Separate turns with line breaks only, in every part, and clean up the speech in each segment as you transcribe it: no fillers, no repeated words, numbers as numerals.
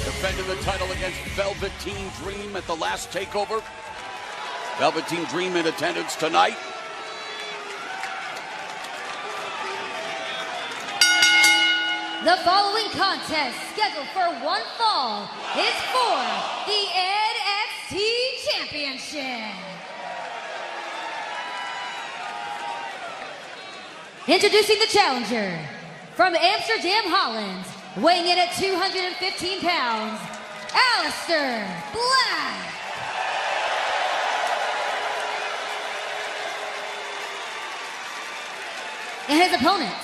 defending the title against Velveteen Dream at the last takeover. Velveteen Dream in attendance tonight.
The following contest, scheduled for one fall, is for the NXT Championship. Introducing the challenger, from Amsterdam, Holland, weighing in at 215 pounds, Aleister Black. And his opponent,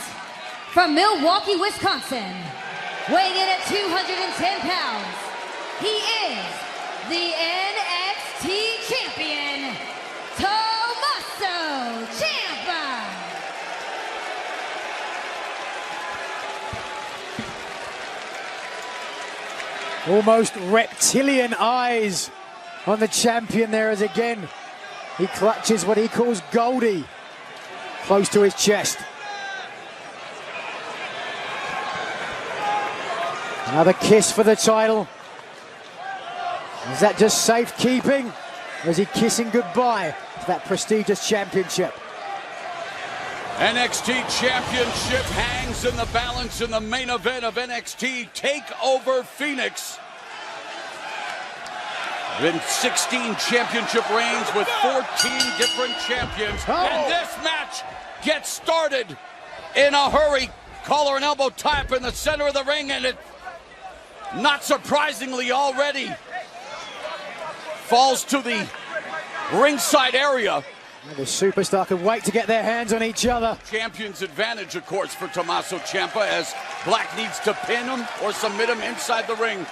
from Milwaukee, Wisconsin, weighing in at 210 pounds, he is the NXT Champion, Tommaso Ciampa.
Almost reptilian eyes on the champion there as again he clutches what he calls Goldie close to his chest. Another kiss for the title. Is that just safekeeping, or is he kissing goodbye to that prestigious championship?
NXT Championship hangs in the balance in the main event of NXT TakeOver Phoenix. Been 16 championship reigns with 14 different champions. And this match gets started in a hurry. Collar and elbow tie up in the center of the ring, and it, not surprisingly, already falls to the ringside area.
The superstar can wait to get their hands on each other.
Champion's advantage, of course, for Tommaso Ciampa, as Black needs to pin him or submit him inside the ring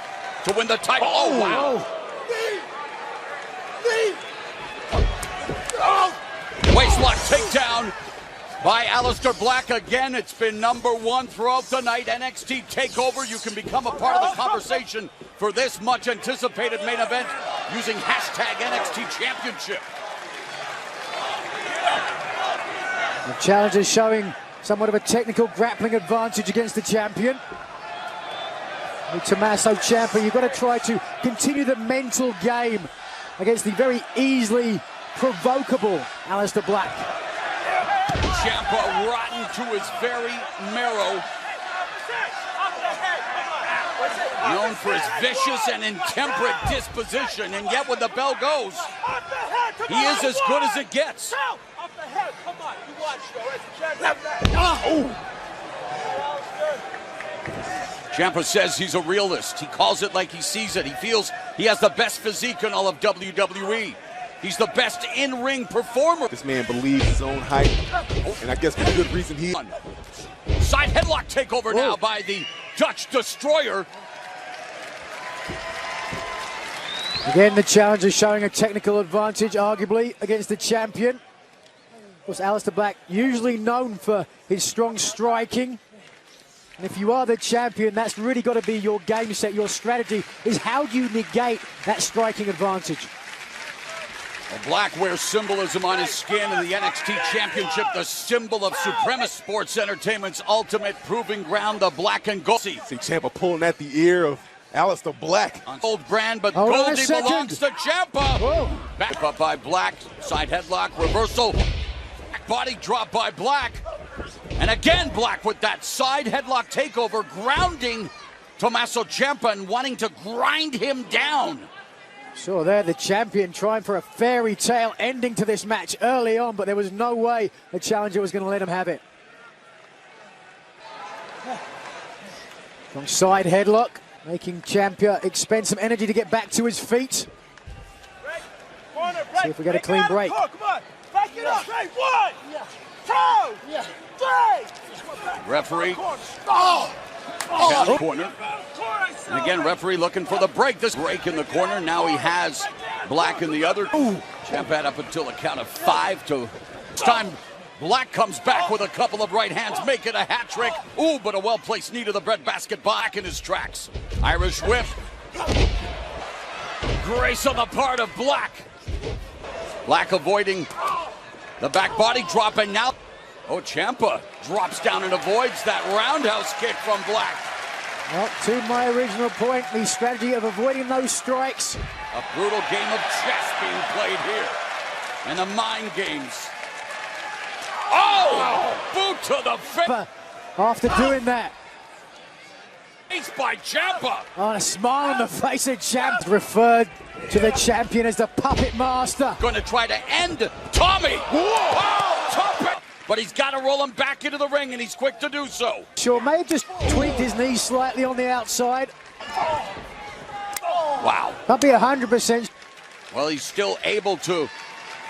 to win the title. Oh, wow. Waistlock takedown by Aleister Black. Again, it's been #1 throughout the night. NXT TakeOver. You can become a part of the conversation for this much anticipated main event using hashtag NXT Championship.
The challenger showing somewhat of a technical grappling advantage against the champion. With Tommaso Ciampa, you've got to try to continue the mental game against the very easily provocable Aleister Black.
Ciampa rotten to his very marrow. Known for his vicious and intemperate disposition, and yet when the bell goes, he is as good as it gets. Ciampa says he's a realist. He calls it like he sees it. He feels he has the best physique in all of WWE. He's the best in-ring performer.
This man believes his own height, and I guess for good reason he...
Side headlock takeover now by the Dutch Destroyer.
Again, the challenger showing a technical advantage, arguably, against the champion. Of course, Aleister Black, usually known for his strong striking. And if you are the champion, that's really got to be your game set. Your strategy is how do you negate that striking advantage?
Well, Black wears symbolism on his skin in the NXT Championship, the symbol of Suprema Sports Entertainment's ultimate proving ground, the black and gold.
See Ciampa pulling at the ear of Aleister Black.
On old brand, but Goldie belongs to Ciampa.
Whoa.
Back up by Black, side headlock, reversal. Body drop by Black. And again, Black with that side headlock takeover, grounding Tommaso Ciampa and wanting to grind him down.
Sure, there the champion trying for a fairy tale ending to this match early on, but there was no way the challenger was going to let him have it. From side headlock, making Ciampa expend some energy to get back to his feet. See if we get a clean break.
Come on, back it up. 1, 2, 3.
Referee. Corner. And again, referee looking for the break. This break in the corner. Now he has Black in the other. Ciampa had up until a count of 5 to... This time, Black comes back with a couple of right hands, make it a hat trick. Ooh, but a well-placed knee to the breadbasket. Back in his tracks. Irish whip. Grace on the part of Black. Black avoiding the back body drop, and now... Oh, Ciampa drops down and avoids that roundhouse kick from Black.
Well, to my original point, the strategy of avoiding those strikes.
A brutal game of chess being played here. And the mind games. Oh! Boot to the face.
After doing that.
By Ciampa.
Oh, a smile on the face of Ciampa. Referred to the champion as the puppet master.
Going to try to end Tommy. Oh, top. But he's got to roll him back into the ring, and he's quick to do so.
Sure, may have just tweaked his knee slightly on the outside.
Wow.
Can't be 100%.
Well, he's still able to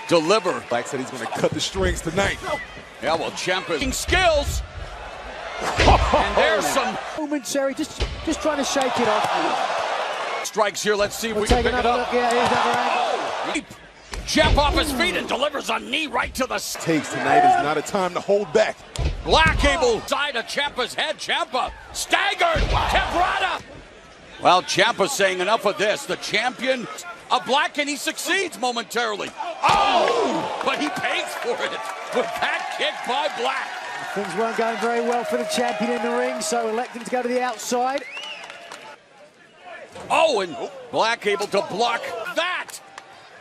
deliver.
Black said he's going to cut the strings tonight.
Yeah, well, Ciampa's skills. And there's some
momentary, just trying to shake it off.
Strikes here. Let's see if
We'll
we can
take
pick it
another
up.
look. Yeah, here's another angle.
Ciampa off his feet and delivers a knee right to the
Takes tonight is not a time to hold back.
Black able side of Ciampa's head. Ciampa staggered. Quebrada. Well, Ciampa saying enough of this. The champion of Black, and he succeeds momentarily. Oh, but he pays for it with that kick by Black.
Things weren't going very well for the champion in the ring, so electing to go to the outside.
Oh, and Black able to block that.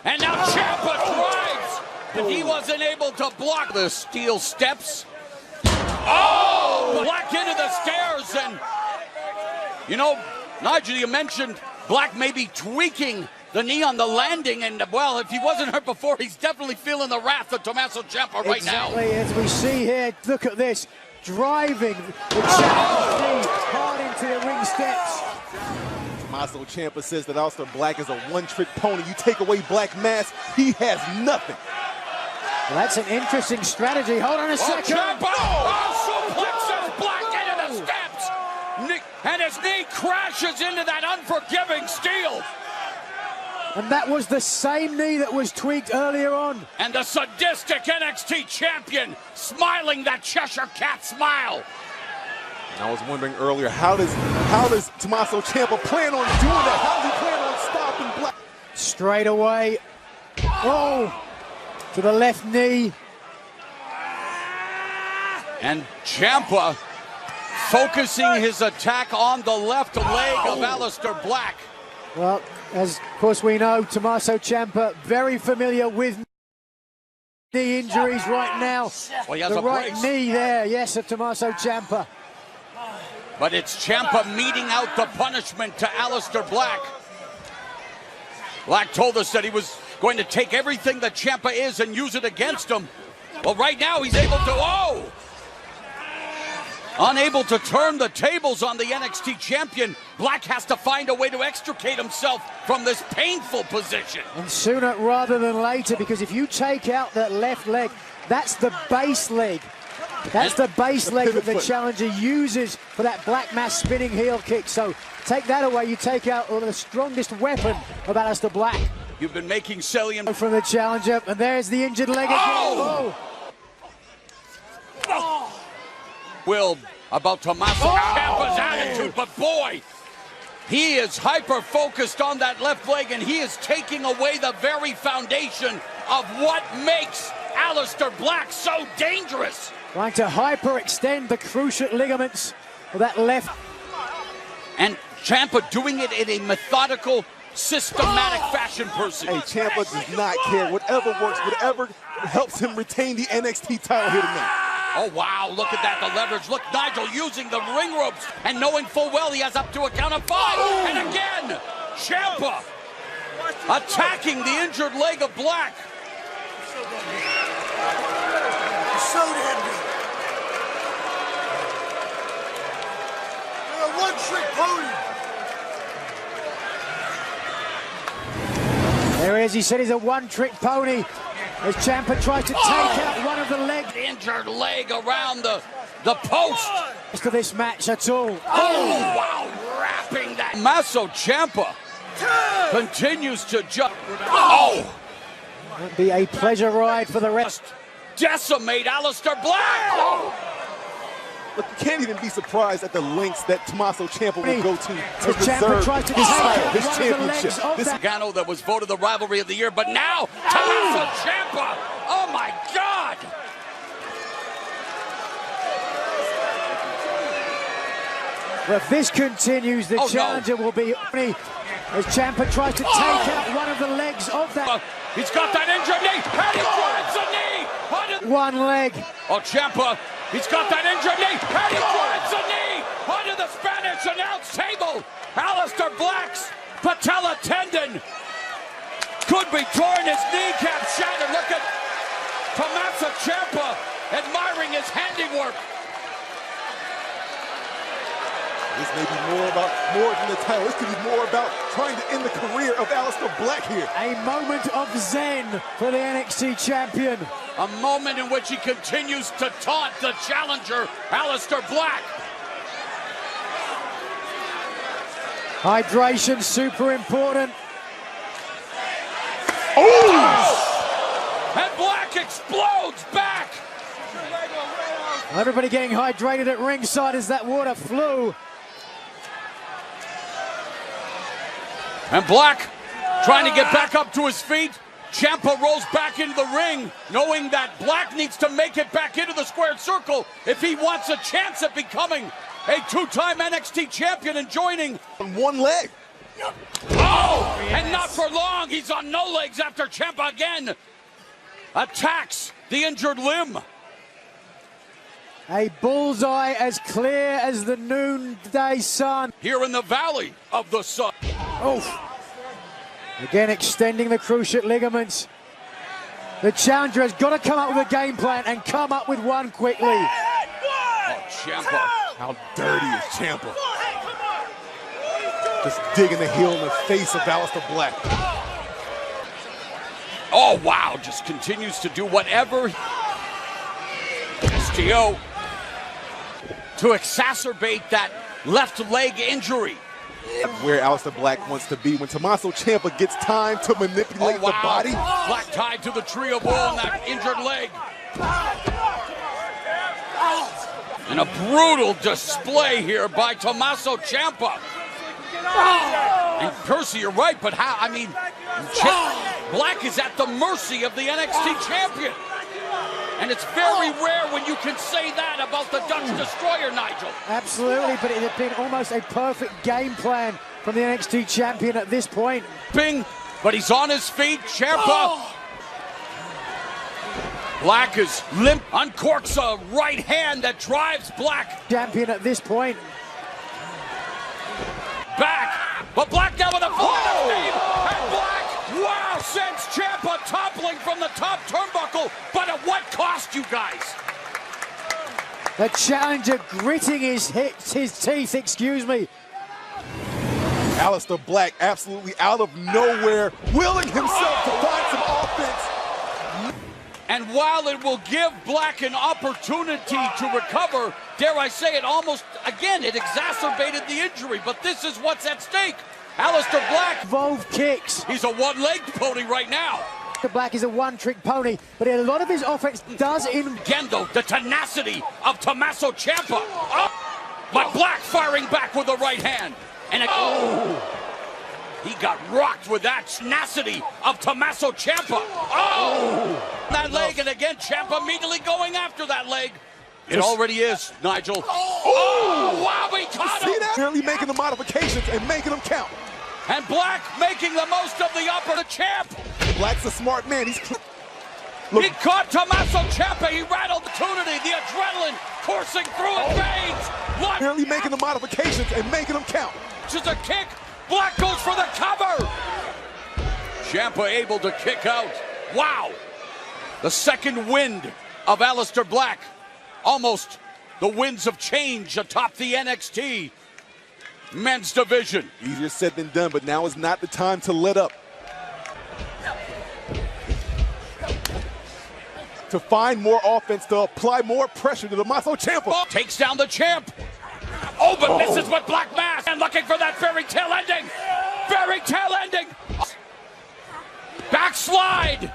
And now Ciampa drives, but he wasn't able to block the steel steps. Oh, Black into the stairs, and you know, Nigel, you mentioned Black maybe tweaking the knee on the landing, and well, if he wasn't hurt before, he's definitely feeling the wrath of Tommaso Ciampa right now.
Exactly, as we see here, look at this, driving the champion's knee hard into the ring steps.
Tommaso Ciampa says that aleistar Black is a one-trick pony. You take away Black mask, he has nothing.
Well, that's an interesting strategy. Hold on a second.
Ciampa suplexes Black into the steps, and his knee crashes into that unforgiving steel.
And that was the same knee that was tweaked earlier on.
And the sadistic NXT champion smiling that Cheshire Cat smile.
I was wondering earlier, how does Tommaso Ciampa plan on doing that? How does he plan on stopping Black?
Straight away. Oh, to the left knee.
And Ciampa focusing his attack on the left leg of aleistar Black.
Well, as of course we know, Tommaso Ciampa very familiar with knee injuries right now.
Well, he has
the
a
right
brace.
knee there, yes, of Tommaso Ciampa.
But it's Ciampa meting out the punishment to aleistar Black. Black told us that he was going to take everything that Ciampa is and use it against him. Well, right now he's able to, unable to turn the tables on the NXT champion. Black has to find a way to extricate himself from this painful position.
And sooner rather than later, because if you take out that left leg, that's the base leg. That's the base leg that the challenger uses for that Black Mass spinning heel kick. So take that away, you take out the strongest weapon of aleistar Black.
You've been making salient
from the challenger, and there's the injured leg again.
Oh! Will about Tommaso Ciampa's attitude, but boy, he is hyper-focused on that left leg, and he is taking away the very foundation of what makes aleistar Black so dangerous.
Trying to hyperextend the cruciate ligaments of that left.
And Ciampa doing it in a methodical, systematic fashion, Percy.
Hey, Ciampa does not care. Whatever works, whatever helps him retain the NXT title here tonight.
Oh, wow, look at that, the leverage. Look, Nigel using the ring ropes and knowing full well he has up to a count of 5. And again, Ciampa attacking the injured leg of Black.
So damn good. You're a one-trick pony.
There he is, he said he's a one-trick pony. As Ciampa tries to take out one of the legs.
Injured leg around the post.
To this match at all.
Oh, wow, wrapping that. Tommaso Ciampa continues to jump. Oh!
Won't be a pleasure ride for the rest.
Decimate aleistar Black. Oh.
Look, you can't even be surprised at the lengths that Tommaso Ciampa will go to
Ciampa tries to take
his
one
championship.
of the legs
This Gargano that was voted the rivalry of the year, but now Tommaso Ciampa. Oh my God!
Well, if this continues, the challenger will be as Ciampa tries to take out one of the legs of that.
He's got that injured knee, and he drives the knee.
One leg.
Oh, Ciampa, he's got that injured knee, and he drives the knee onto the Spanish announce table. Aleister Black's patella tendon could be torn, his kneecap shattered. Look at Tommaso Ciampa admiring his handiwork.
This may be more than the title. This could be more about trying to end the career of Aleister Black here.
A moment of zen for the NXT champion.
A moment in which he continues to taunt the challenger, Aleister Black.
Hydration, super important.
Oh! And Black explodes back.
Everybody getting hydrated at ringside as that water flew.
And Black trying to get back up to his feet. Ciampa rolls back into the ring, knowing that Black needs to make it back into the squared circle if he wants a chance at becoming a two-time NXT champion and joining.
On one leg.
Oh, and not for long. He's on no legs after Ciampa again attacks the injured limb.
A bullseye as clear as the noonday sun.
Here in the Valley of the Sun.
Oh, again extending the cruciate ligaments. The challenger has got to come up with a game plan and come up with one quickly.
Oh, Ciampa.
How dirty is Ciampa? Just digging the heel in the face of Aleister Black.
Oh, wow. Just continues to do whatever. STO to exacerbate that left leg injury.
Where Aleister Black wants to be when Tommaso Ciampa gets time to manipulate the body.
Black tied to the tree of woe on that injured leg. And a brutal display here by Tommaso Ciampa. And Percy, you're right, but how? I mean, Black is at the mercy of the NXT champion. And it's very rare when you can say that about the Dutch Destroyer, Nigel.
Absolutely, but it had been almost a perfect game plan from the NXT champion at this point.
Bing, but he's on his feet. Ciampa. Black is limp, uncorks a right hand that drives Black.
Champion at this point.
Back, but Black now with a Florida Steve, and Black, wow, sends Ciampa toppling from the top turnbuckle, but at what cost, you guys?
The challenger gritting his teeth, excuse me.
Aleister Black absolutely out of nowhere, willing himself to find some offense.
And while it will give Black an opportunity to recover, dare I say it, almost, again, it exacerbated the injury, but this is what's at stake. Aleister Black.
Evolved kicks.
He's a one-legged pony right now.
Black is a one-trick pony, but a lot of his offense does in...
Again, though, the tenacity of Tommaso Ciampa. Oh, but Black firing back with the right hand. And he got rocked with that tenacity of Tommaso Ciampa. Oh! That leg, and again, Ciampa immediately going after that leg. It already is, Nigel. Oh, wow, he caught him!
See that? Really making the modifications and making them count.
And Black making the most of the upper, the champ.
Black's a smart man.
He caught Tommaso Ciampa. He rattled the opportunity, the adrenaline coursing through his veins.
Really making the modifications and making them count.
Just a kick. Black goes for the cover. Ciampa able to kick out. Wow. The second wind of Aleister Black. Almost the winds of change atop the NXT men's division.
Easier said than done, but now is not the time to let up. To find more offense, to apply more pressure to Tommaso Ciampa.
Takes down the champ. Oh, but misses with Black Mass. And looking for that fairy tale ending. Fairy tale ending. Backslide.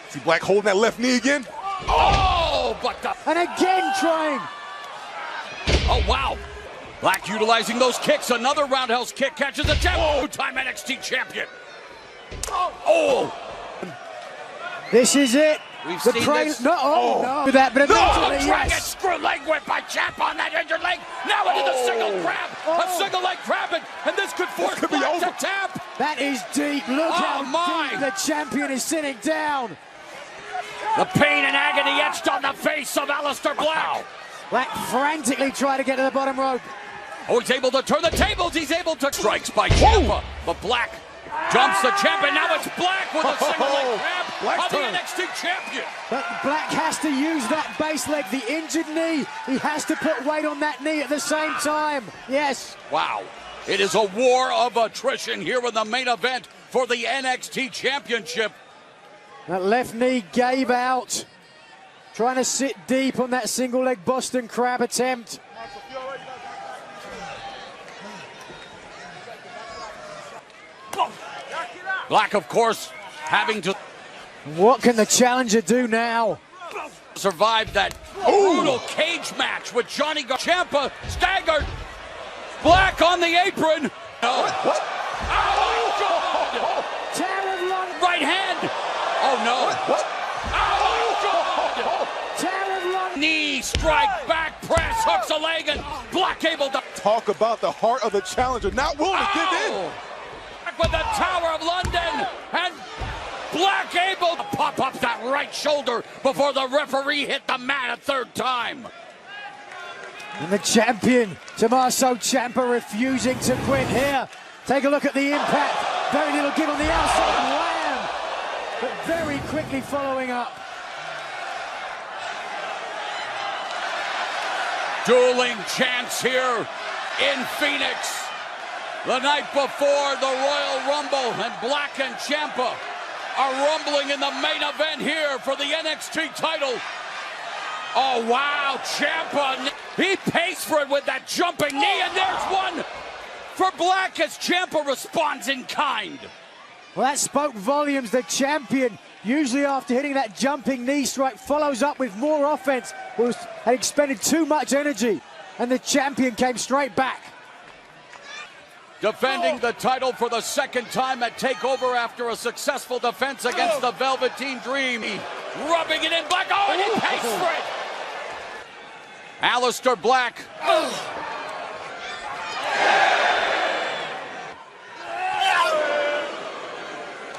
See Black holding that left knee again.
Oh, but
And again trying.
Oh, wow. Black utilizing those kicks. Another roundhouse kick catches a two-time NXT champion. Oh.
This is it.
We've seen this.
No, no. That, but
Dragon
yes.
screw leg whip by Ciampa on that injured leg. Now into the single grab, a single leg grab, and this could force Black to tap.
That is deep. Look how deep the champion is sitting down.
The pain and agony etched on the face of Aleister Black.
Black frantically trying to get to the bottom rope.
Oh, he's able to turn the tables. He's able to strikes by Ciampa. But Black dumps the champion. Now it's Black with a single leg grab on the NXT champion.
But Black has to use that base leg, the injured knee. He has to put weight on that knee at the same time. Yes.
Wow. It is a war of attrition here in the main event for the NXT championship.
That left knee gave out. Trying to sit deep on that single leg Boston Crab attempt.
Black, of course, having to...
What can the challenger do now?
Survived that brutal cage match with Johnny Ciampa staggered. Black on the apron. Oh, my God!
Tower of London.
Right hand. Oh, no. Oh, my God!
Tower of London.
Knee strike, back press, hooks a leg, and Black able to...
Talk about the heart of the challenger, not willing to give in.
With the Tower of London, and Black able to pop up that right shoulder before the referee hit the mat a third time.
And the champion, Tommaso Ciampa, refusing to quit here. Take a look at the impact. Very little give on the outside, wham! But very quickly following up.
Dueling chants here in Phoenix. The night before the Royal Rumble, and Black and Ciampa are rumbling in the main event here for the NXT title. Oh, wow, Ciampa, he pays for it with that jumping knee, and there's one for Black as Ciampa responds in kind.
Well, that spoke volumes. The champion, usually after hitting that jumping knee strike, follows up with more offense. Had expended too much energy, and the champion came straight back.
Defending the title for the second time at TakeOver after a successful defense against the Velveteen Dream. Rubbing it in Black. Oh, and he pays for it. Aleister Black.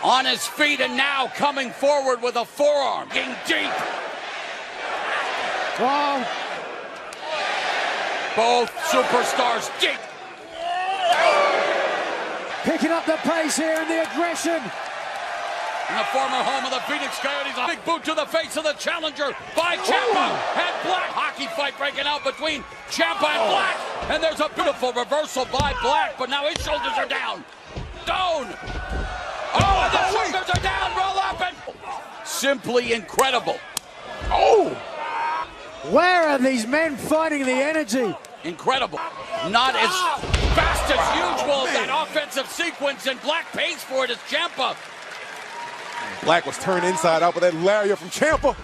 On his feet and now coming forward with a forearm. Getting deep.
Oh.
Both superstars deep.
Picking up the pace here and the aggression.
In the former home of the Phoenix Coyotes, a big boot to the face of the challenger by Ciampa and Black. Hockey fight breaking out between Ciampa and Black. And there's a beautiful reversal by Black, but now his shoulders are down. Down. Oh, and the shoulders are down. Roll up and simply incredible. Oh.
Where are these men finding the energy?
Incredible. Not as fast as usual, that offensive sequence, and Black pays for it as Ciampa.
Black was turned inside out with that lariat from Ciampa.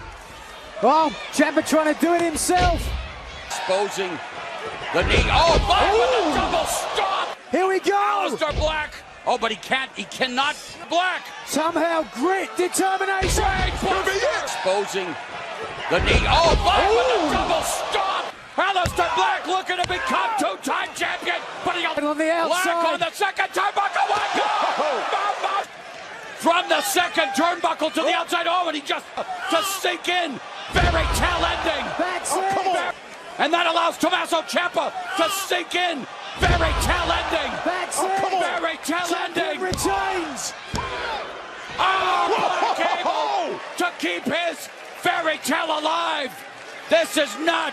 Oh, Ciampa trying to do it himself.
Exposing the knee. Oh, Black with a double stop.
Here we go.
Aleister Black. Oh, but he cannot. Black.
Somehow grit, determination.
Exposing the knee. Oh, Black with a double stop. Aleister Black looking to become two-time champion, but he
on the outside.
Black on the second turnbuckle. From the second turnbuckle to the outside. Oh, and he just to sink in. Very tail ending.
That's it.
And that allows Tommaso Ciampa to sink in. Very tail ending.
That's it.
Very tail ending.
Retains.
Oh, Black able to keep his fairy tale alive. This is not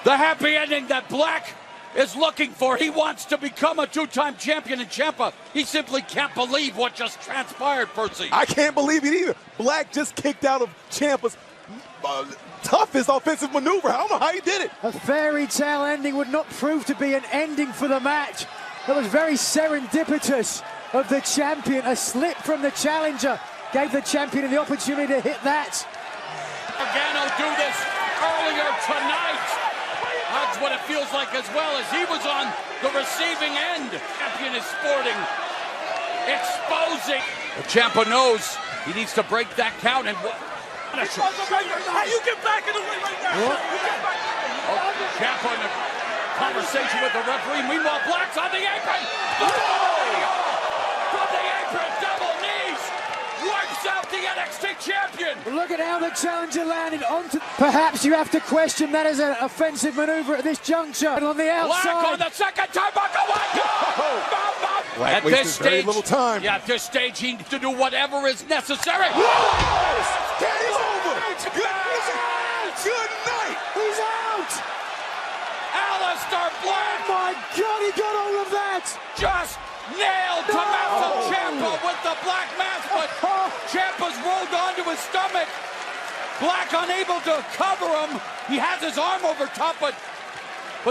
the happy ending that Black is looking for. He wants to become a two-time champion in Ciampa. He simply can't believe what just transpired, Percy.
I can't believe it either. Black just kicked out of Ciampa's toughest offensive maneuver. I don't know how he did it.
A fairy tale ending would not prove to be an ending for the match. It was very serendipitous of the champion. A slip from the challenger gave the champion the opportunity to hit that.
Gargano do this earlier tonight. That's what it feels like as well, as he was on the receiving end. Champion is sporting, exposing. Ciampa knows he needs to break that count. And
How you get back in the ring right now? You get back.
Ciampa conversation with the referee. Meanwhile, Black's on the apron. From the apron, double knees. Wipes out the NXT champion.
Look at how the challenger landed onto. Perhaps you have to question that as an offensive maneuver at this juncture. And on the outside.
Black on the second turnbuckle.
Black
At this stage,
very little time.
Yeah, at this stage, he needs to do whatever is necessary.
Game over. Good night.
He's out.
Aleistar Black.
My God, he got all of that.
Just nailed Tommaso Ciampa with the black mask, but Ciampa's rolled onto his stomach. Black unable to cover him. He has his arm over top, but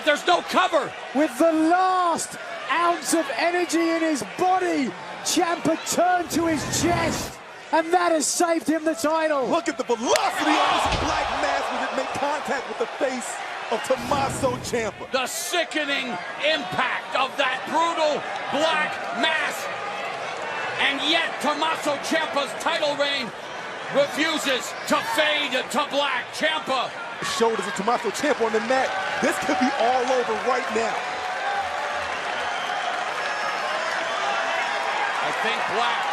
there's no cover.
With the last ounce of energy in his body, Ciampa turned to his chest, and that has saved him the title.
Look at the velocity of this black mask when it made contact with the face of Tommaso Ciampa.
The sickening impact of that brutal black mask. And yet Tommaso Ciampa's title reign refuses to fade to black. Ciampa.
Shoulders of Tommaso Ciampa on the mat. This could be all over right now.
I think Black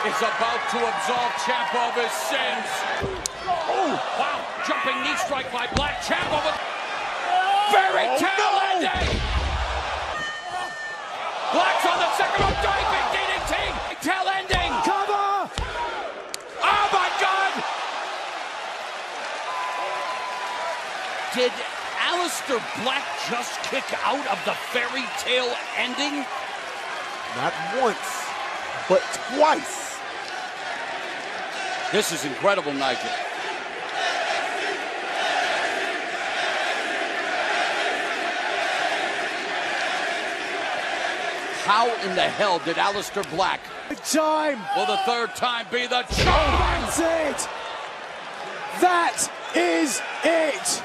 is about to absolve Ciampa of his sins. Oh, wow. Jumping knee strike by Black. Ciampa with very tail ending. Black's on the second rope, diving DDT. Tail ending.
Cover.
Oh my God. Did Aleistar Black just kick out of the fairy tale ending?
Not once, but twice.
This is incredible, Nigel. How in the hell did Aleistar Black,
Time.
for the third time, be the charm?
That's it. That is it.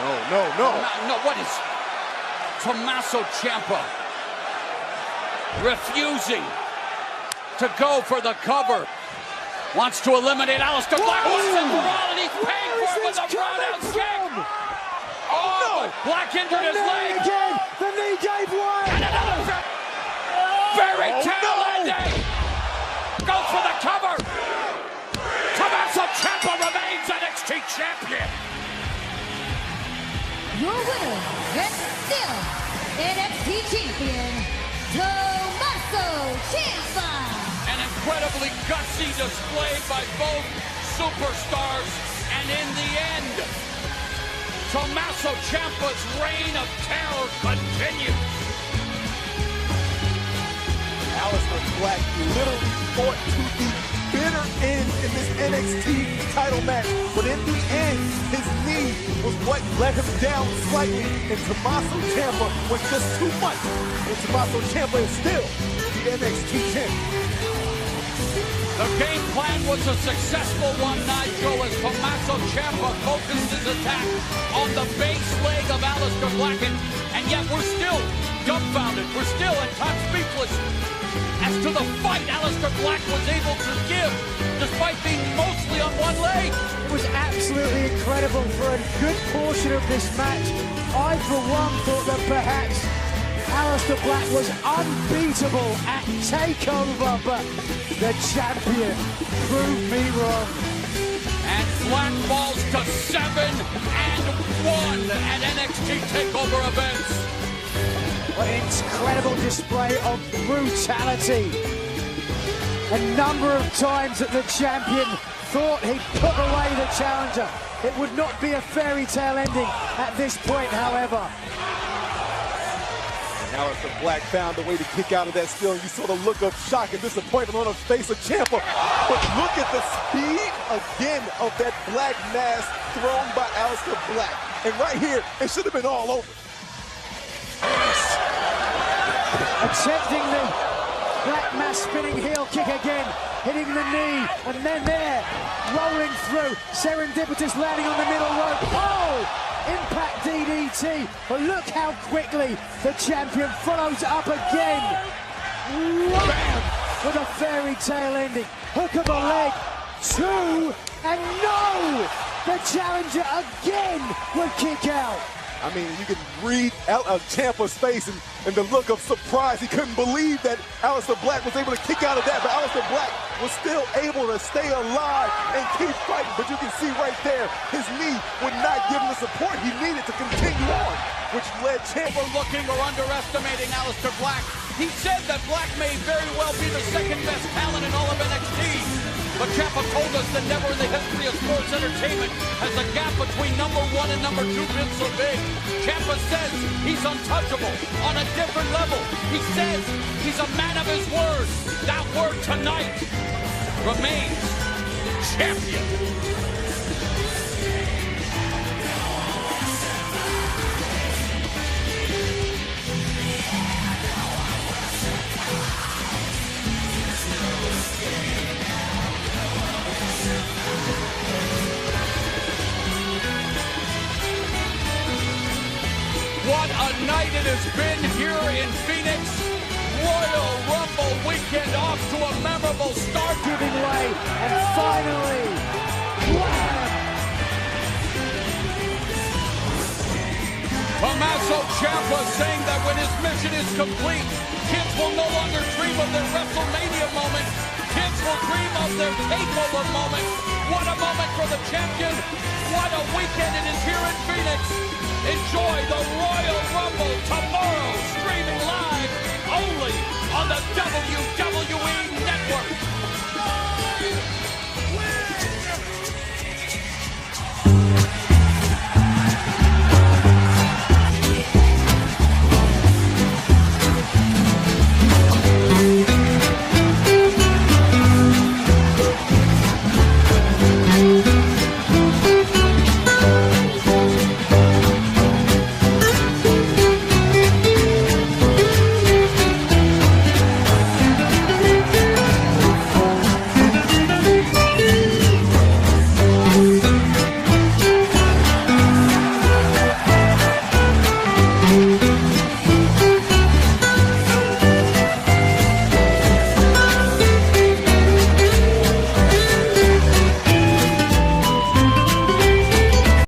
No.
No, what is Tommaso Ciampa refusing to go for the cover? Wants to eliminate Aleistar Black once and for all, and he's paying for it with a roundhouse kick. Oh, but Black injured his leg.
Again. The knee gave way.
And another very tail ending. Goes for the cover. Tommaso Ciampa remains NXT champion.
Your winner and still NXT champion, Tommaso Ciampa.
An incredibly gutsy display by both superstars, and in the end, Tommaso Ciampa's reign of terror continues.
Aleistar Black literally fought to the bitter end in this NXT title match, but in the end, his knee was what let him down slightly, and Tommaso Ciampa was just too much. And Tommaso Ciampa is still the NXT champion.
The game plan was a successful one, Nigel, as Tommaso Ciampa focused his attack on the base leg of Aleistar Black, and yet we're still dumbfounded. We're still at times speechless as to the fight Aleistar Black was able to give, despite being mostly on one leg.
It was absolutely incredible for a good portion of this match. I, for one, thought that perhaps Aleistar Black was unbeatable at TakeOver, but the champion proved me wrong.
And Black falls to 7-1 at NXT TakeOver events.
What an incredible display of brutality. A number of times that the champion thought he'd put away the challenger. It would not be a fairy tale ending at this point, however.
Aleistar Black found a way to kick out of that still, and you saw the look of shock and disappointment on the face of Ciampa. But look at the speed again of that black mask thrown by Aleistar Black. And right here, it should have been all over.
Attempting the black mass spinning heel kick again, hitting the knee, and then there, rolling through, serendipitous landing on the middle rope. Oh! Impact DDT, but look how quickly the champion follows up again. Bam! With a fairy tale ending. Hook of the leg, 2, and no! The challenger again would kick out.
I mean, you can read Ciampa's face and the look of surprise. He couldn't believe that Aleister Black was able to kick out of that, but Aleister Black was still able to stay alive and keep fighting. But you can see right there, his knee would not give him the support he needed to continue on, which led Ciampa.
Overlooking or underestimating Aleister Black. He said that Black may very well be the second best talent in all of NXT. But Ciampa told us that never in the history of sports entertainment has the gap between number 1 and number 2 been so big. Ciampa says he's untouchable on a different level. He says he's a man of his word. That word tonight remains champion. What a night it has been here in Phoenix. Royal Rumble weekend off to a memorable start.
Giving way, and finally, wham!
Tommaso Ciampa saying that when his mission is complete, kids will no longer dream of their WrestleMania moment. Kids will dream of their takeover moment. What a moment for the champion. What a weekend it is here in Phoenix. Enjoy the Royal